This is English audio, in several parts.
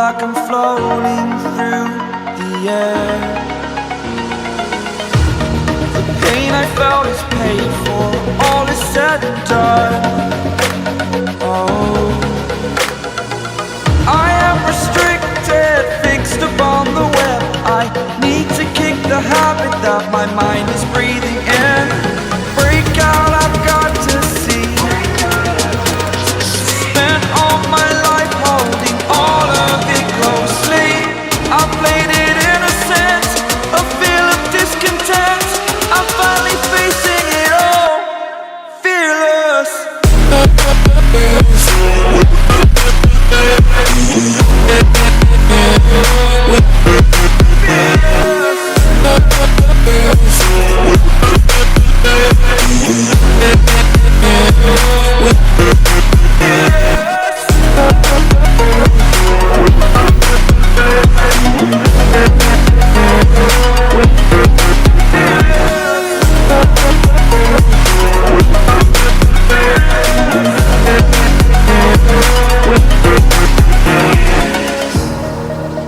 like I'm floating through the air. The pain I felt is paid for, all is said and done. Oh, I am restricted, fixed upon the web. I need to kick the habit that my mind is breathing in. Break out, I've got to see. Spent all my life holding all of it closely. I played it innocent, a feel of discontent. I'm finally facing it all, fearless.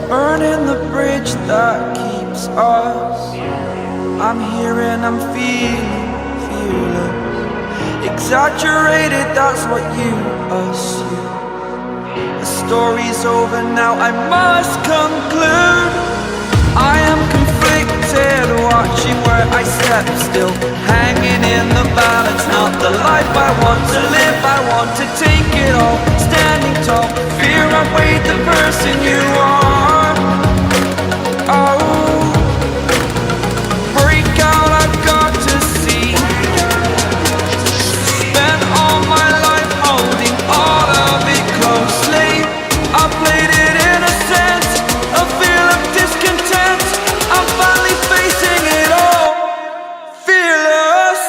Burning the bridge that keeps us. I'm here and I'm feeling fearless. Exaggerated, that's what you assume. The story's over now, I must conclude. I am conflicted, watching where I step still, hanging in the balance. Not the life I want to live, I want to take it all. Standing tall, fear outweighed the person you are. Oh, break out, I've got to see. Spent all my life holding all of it closely. I played it innocent, a feel of discontent. I'm finally facing it all, fearless.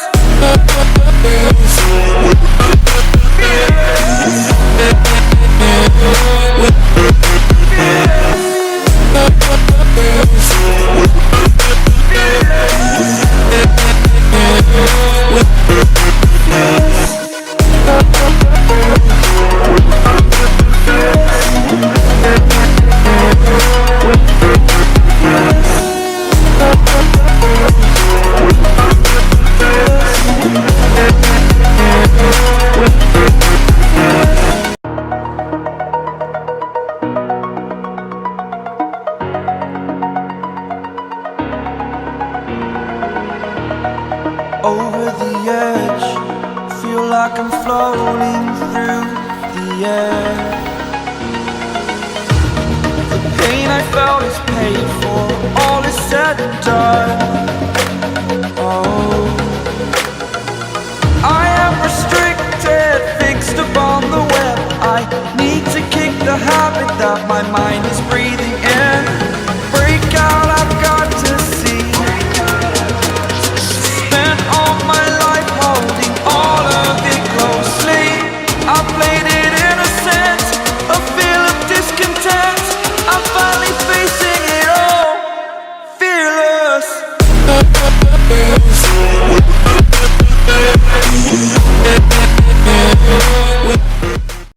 Over the edge, feel like I'm floating through the air. The pain I felt is paid for, all is said and done. Oh, I am restricted, fixed upon the web. I need to kick the habit that my mind is breathing in.